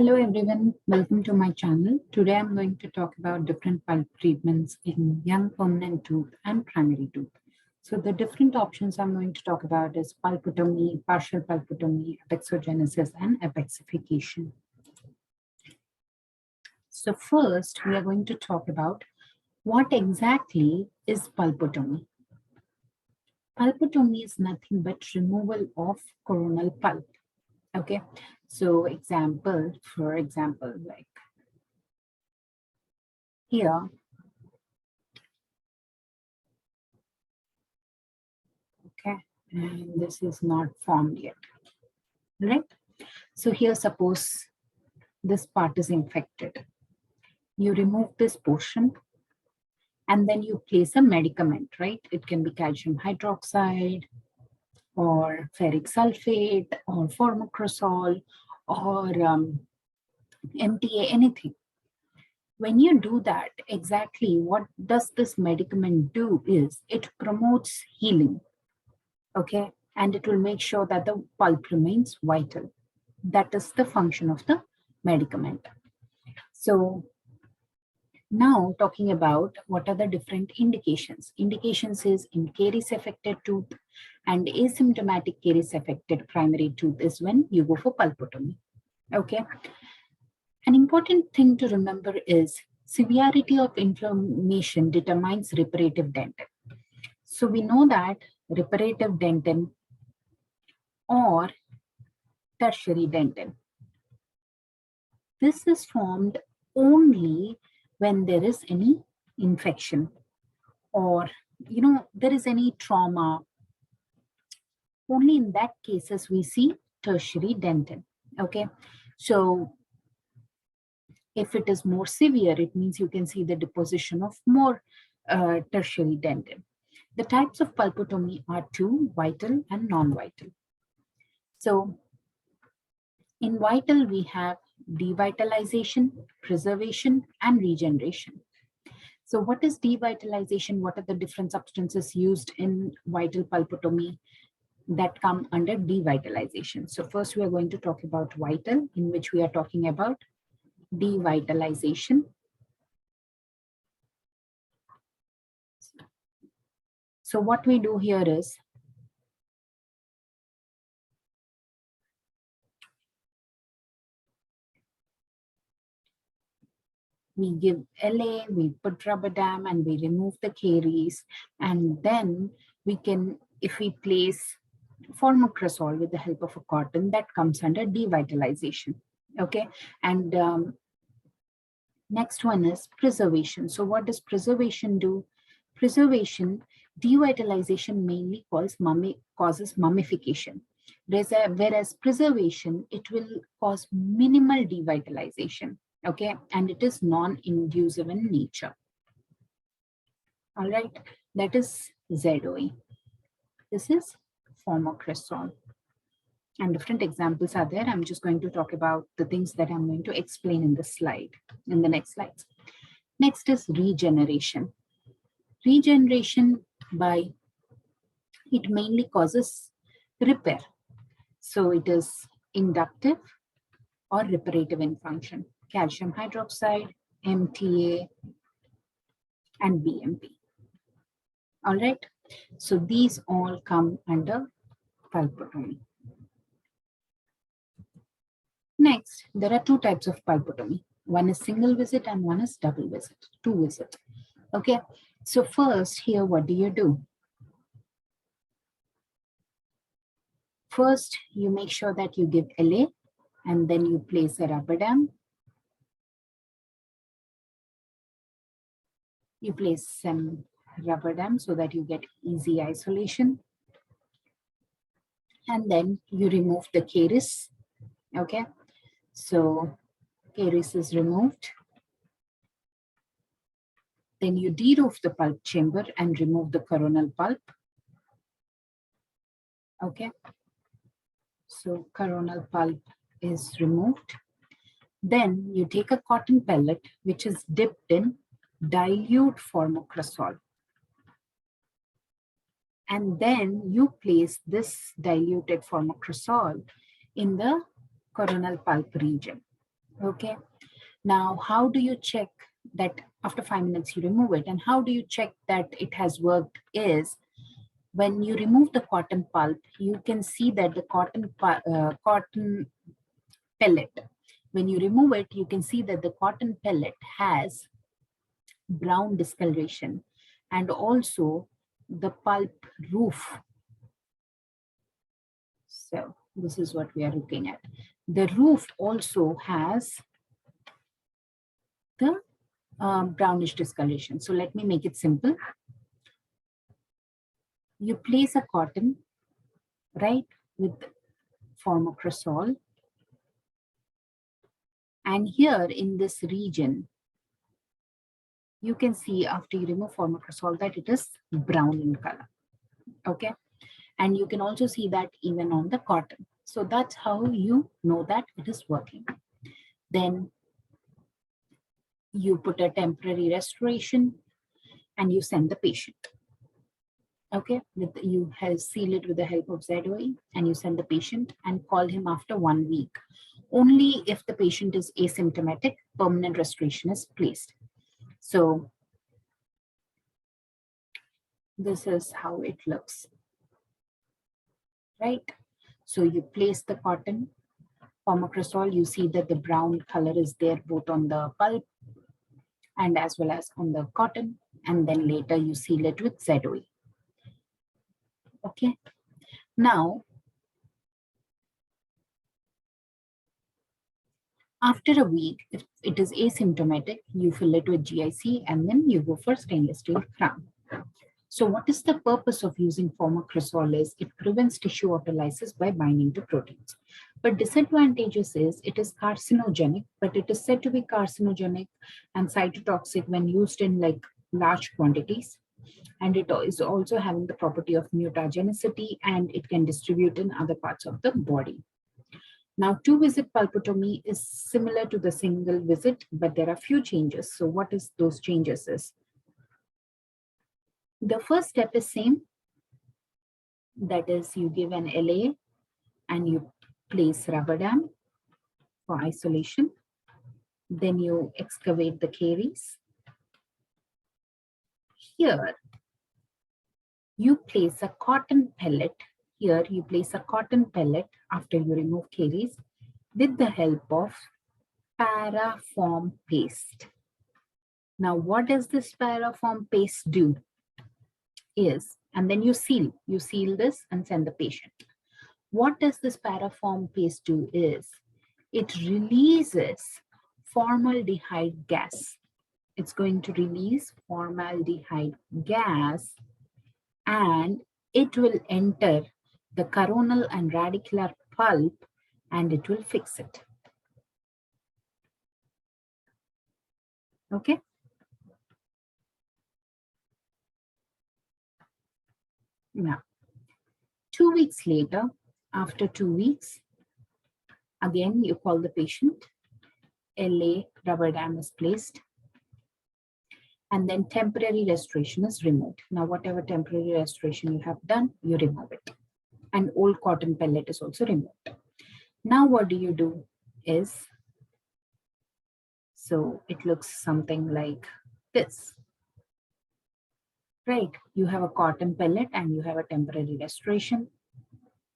Hello everyone, welcome to my channel. Today I'm going to talk about different pulp treatments in young permanent tooth and primary tooth. So the different options I'm going to talk about is pulpotomy, partial pulpotomy, apexogenesis, and apexification. So first we are going to talk about what exactly is pulpotomy. Pulpotomy is nothing but removal of coronal pulp. Okay, so for example, like here, okay, and this is not formed yet, right? So here, suppose this part is infected. You remove this portion and then you place a medicament, right? It can be calcium hydroxide or ferric sulfate or formocrosol or MTA, anything. When you do that, exactly what does this medicament do is it promotes healing, okay? And it will make sure that the pulp remains vital. That is the function of the medicament. So now talking about what are the different indications. Indications is in caries affected tooth and asymptomatic caries affected primary tooth is when you go for pulpotomy, okay? An important thing to remember is severity of inflammation determines reparative dentin. So we know that reparative dentin or tertiary dentin, this is formed only when there is any infection or there is any trauma. Only in that cases we see tertiary dentin, okay? So if it is more severe, it means you can see the deposition of more tertiary dentin. The types of pulpotomy are two, vital and non-vital. So in vital, we have devitalization, preservation, and regeneration. So what is devitalization? What are the different substances used in vital pulpotomy that come under devitalization? So first we are going to talk about vital, in which we are talking about devitalization. So what we do here is we give LA, we put rubber dam and we remove the caries, and then we can, if we place formocrosol with the help of a cotton, that comes under devitalization, okay? And next one is preservation. So what does preservation do? Preservation, devitalization mainly causes mummification, whereas preservation, it will cause minimal devitalization, okay? And it is non-inducive in nature. All right, that is ZOE. This is formocrosol. And different examples are there. I'm just going to talk about the things that I'm going to explain in this slide, in the next slides. Next is regeneration. Regeneration it mainly causes repair. So it is inductive or reparative in function. Calcium hydroxide, MTA, and BMP. All right. So these all come under pulpotomy. Next, there are two types of pulpotomy. One is single visit and one is double visit, two visit. Okay, so first here, what do you do? First, you make sure that you give LA and then you place a rubber dam. You place some rubber dam so that you get easy isolation. And then you remove the caries. Okay, so caries is removed. Then you de-roof the pulp chamber and remove the coronal pulp. Okay, so coronal pulp is removed. Then you take a cotton pellet which is dipped in dilute formocrosol. And then you place this diluted formocrosol in the coronal pulp region. Okay. Now, how do you check that after 5 minutes you remove it? And how do you check that it has worked is when you remove the cotton pulp, you can see that the cotton pellet, when you remove it, you can see that the cotton pellet has brown discoloration, and also the pulp roof. So this is what we are looking at. The roof also has the brownish discoloration. So let me make it simple. You place a cotton, right, with formocrosol, and here in this region, you can see after you remove formocrosol that it is brown in color. Okay, and you can also see that even on the cotton. So that's how you know that it is working. Then you put a temporary restoration and you send the patient. Okay, you seal it with the help of ZOE and you send the patient and call him after 1 week. Only if the patient is asymptomatic, permanent restoration is placed. So this is how it looks, right? So you place the cotton, formocrosol, you see that the brown color is there both on the pulp and as well as on the cotton, and then later you seal it with ZOE. Okay, now after a week, if it is asymptomatic, you fill it with GIC and then you go for stainless steel crown. So what is the purpose of using formocrosol is it prevents tissue autolysis by binding to proteins. But disadvantages is it is carcinogenic, but it is said to be carcinogenic and cytotoxic when used in like large quantities. And it is also having the property of mutagenicity and it can distribute in other parts of the body. Now, 2-visit pulpotomy is similar to the single visit, but there are few changes. So what is those changes is? The first step is same. That is, you give an LA and you place rubber dam for isolation. Then you excavate the caries. Here, you place a cotton pellet. Here, you place a cotton pellet after you remove caries with the help of paraform paste. Now, what does this paraform paste do? Is, and then you seal this and send the patient. What does this paraform paste do is, it releases formaldehyde gas. It's going to release formaldehyde gas and it will enter the coronal and radicular pulp and it will fix it. Okay. Now, 2 weeks later, after 2 weeks, again, you call the patient, LA rubber dam is placed, and then temporary restoration is removed. Now, whatever temporary restoration you have done, you remove it. And old cotton pellet is also removed. Now, what do you do is, so it looks something like this. Right, you have a cotton pellet and you have a temporary restoration.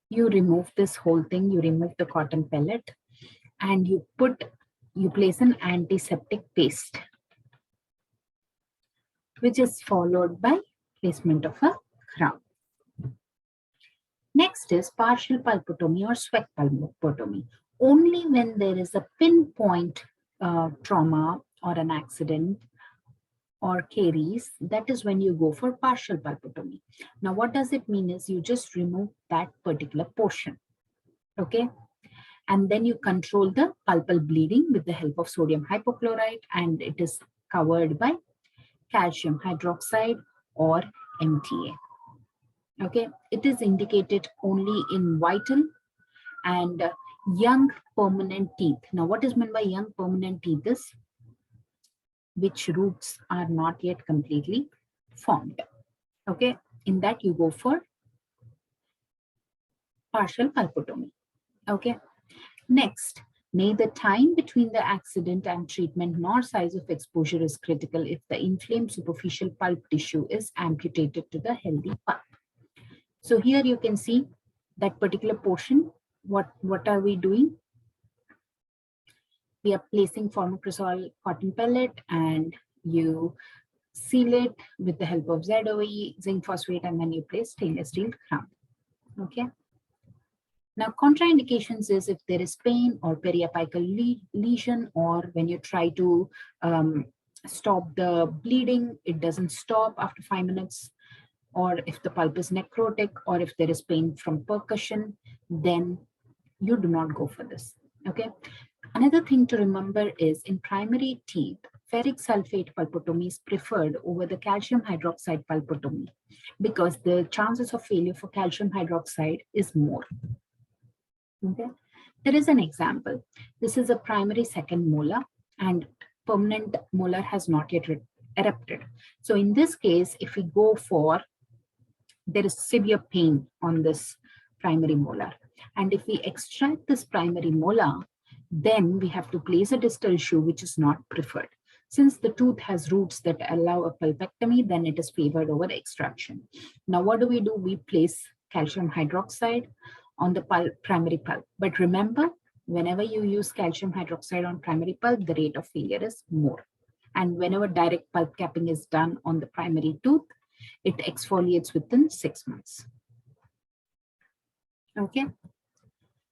You remove this whole thing, you remove the cotton pellet and you place an antiseptic paste, which is followed by placement of a crown. Next is partial pulpotomy or sweat pulpotomy. Only when there is a pinpoint trauma or an accident or caries, that is when you go for partial pulpotomy. Now, what does it mean is you just remove that particular portion, okay? And then you control the pulpal bleeding with the help of sodium hypochlorite, and it is covered by calcium hydroxide or MTA. Okay, it is indicated only in vital and young permanent teeth. Now, what is meant by young permanent teeth is which roots are not yet completely formed. Okay, in that you go for partial pulpotomy. Okay, next, Neither time between the accident and treatment nor size of exposure is critical if the inflamed superficial pulp tissue is amputated to the healthy pulp. So here you can see that particular portion. What are we doing? We are placing formicrosol cotton pellet and you seal it with the help of ZOE, zinc phosphate, and then you place stainless steel crown. Okay. Now, contraindications is if there is pain or periapical lesion, or when you try to stop the bleeding, it doesn't stop after 5 minutes, or if the pulp is necrotic, or if there is pain from percussion, then you do not go for this. Okay. Another thing to remember is in primary teeth, ferric sulfate pulpotomy is preferred over the calcium hydroxide pulpotomy because the chances of failure for calcium hydroxide is more. Okay. There is an example. This is a primary second molar and permanent molar has not yet erupted. So in this case, if we go for, there is severe pain on this primary molar. And if we extract this primary molar, then we have to place a distal shoe, which is not preferred. Since the tooth has roots that allow a pulpectomy, then it is favored over extraction. Now, what do? We place calcium hydroxide on the primary pulp. But remember, whenever you use calcium hydroxide on primary pulp, the rate of failure is more. And whenever direct pulp capping is done on the primary tooth, it exfoliates within 6 months. Okay.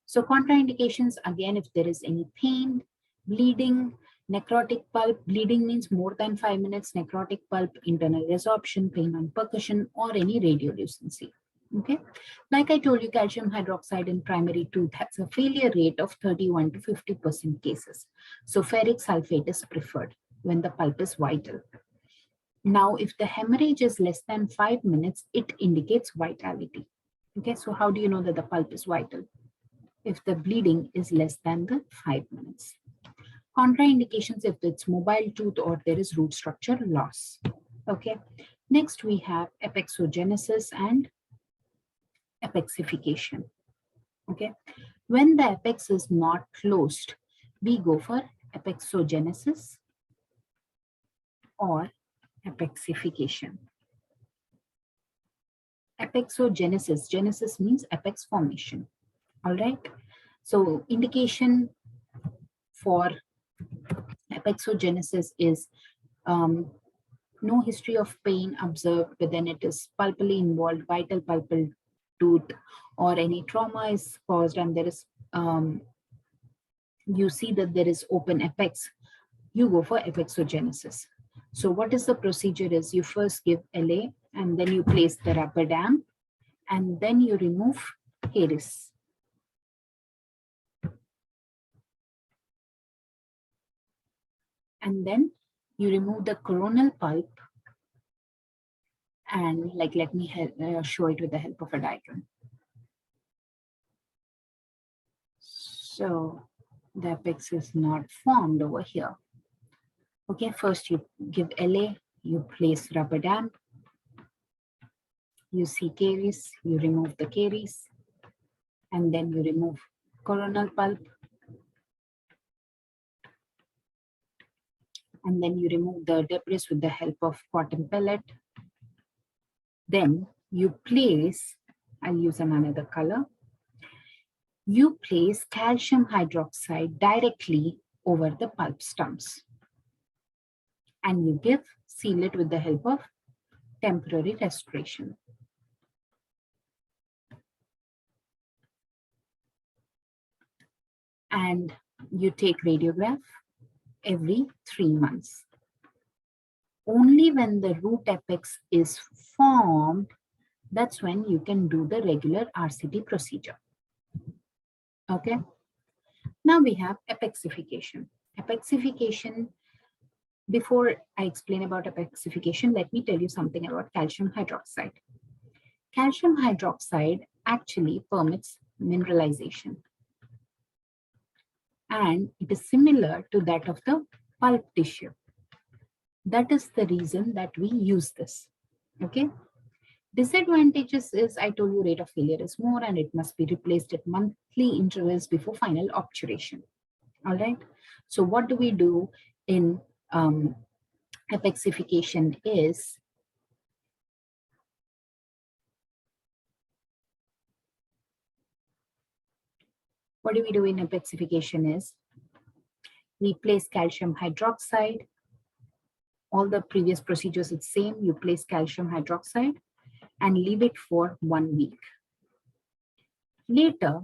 So contraindications, again, if there is any pain, bleeding, necrotic pulp, bleeding means more than 5 minutes, necrotic pulp, internal resorption, pain on percussion, or any radiolucency. Okay. Like I told you, calcium hydroxide in primary tooth has a failure rate of 31 to 50% cases. So ferric sulfate is preferred when the pulp is vital. Now, if the hemorrhage is less than 5 minutes, it indicates vitality. Okay. So how do you know that the pulp is vital? If the bleeding is less than the 5 minutes. Contraindications if it's mobile tooth or there is root structure loss. Okay. Next, we have Apexogenesis and Apexification. Okay. When the apex is not closed, we go for Apexogenesis or Apexification. Apexogenesis, genesis means apex formation. All right. So indication for Apexogenesis is no history of pain observed, but then it is pulpally involved, vital pulpal tooth, or any trauma is caused and there is, you see that there is open apex, you go for Apexogenesis. So what is the procedure is you first give LA and then you place the rubber dam and then you remove caries. And then you remove the coronal pulp and like, let me show it with the help of a diagram. So the apex is not formed over here. Okay, first you give LA, you place rubber dam, you see caries, you remove the caries, and then you remove coronal pulp, and then you remove the debris with the help of cotton pellet. Then you place, I'll use another color, you place calcium hydroxide directly over the pulp stumps. And you seal it with the help of temporary restoration. And you take radiograph every 3 months. Only when the root apex is formed, that's when you can do the regular RCT procedure. Okay. Now we have Apexification. Apexification, before I explain about Apexification, let me tell you something about calcium hydroxide. Calcium hydroxide actually permits mineralization. And it is similar to that of the pulp tissue. That is the reason that we use this. Okay. Disadvantages is, I told you, rate of failure is more and it must be replaced at monthly intervals before final obturation. All right. So what do we do in Apexification is we place calcium hydroxide. All the previous procedures, it's same. You place calcium hydroxide and leave it for 1 week. Later,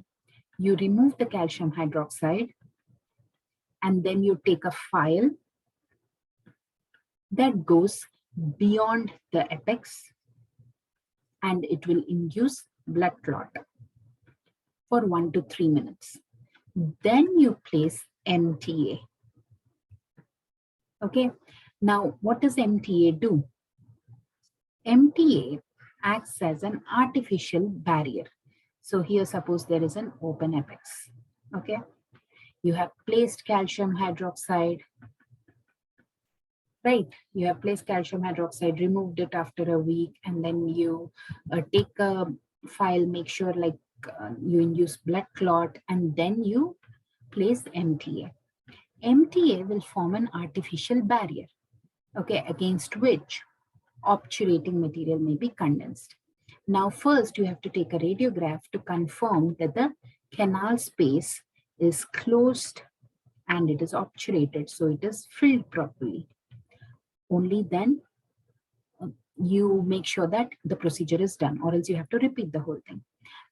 you remove the calcium hydroxide and then you take a file that goes beyond the apex and it will induce blood clot for 1 to 3 minutes. Then you place MTA. Okay, now what does MTA do? MTA acts as an artificial barrier. So here, suppose there is an open apex. Okay, you have placed calcium hydroxide, right? You have placed calcium hydroxide, removed it after a week, and then you take a file, make sure like you induce blood clot, and then you place MTA. MTA will form an artificial barrier, okay, against which obturating material may be condensed. Now, first you have to take a radiograph to confirm that the canal space is closed and it is obturated, so it is filled properly. Only then you make sure that the procedure is done, or else you have to repeat the whole thing.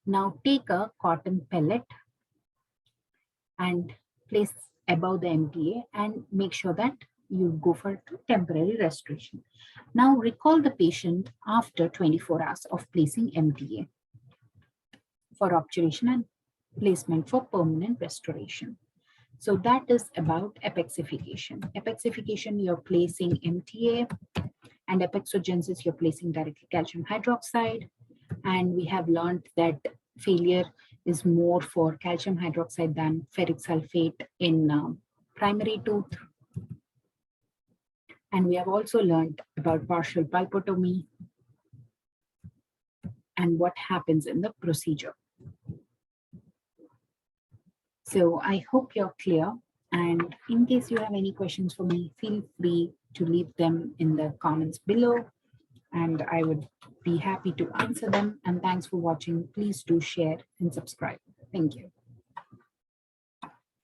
Now take a cotton pellet and place above the MTA and make sure that you go for temporary restoration. Now recall the patient after 24 hours of placing MTA for obturation and placement for permanent restoration. So that is about apexification. Apexification, you're placing MTA, and Apexogenesis, you're placing directly calcium hydroxide. And we have learned that failure is more for calcium hydroxide than ferric sulfate in primary tooth. And we have also learned about partial pulpotomy and what happens in the procedure. So I hope you're clear. And in case you have any questions for me, feel free to leave them in the comments below, and I would be happy to answer them. And thanks for watching. Please do share and subscribe. Thank you.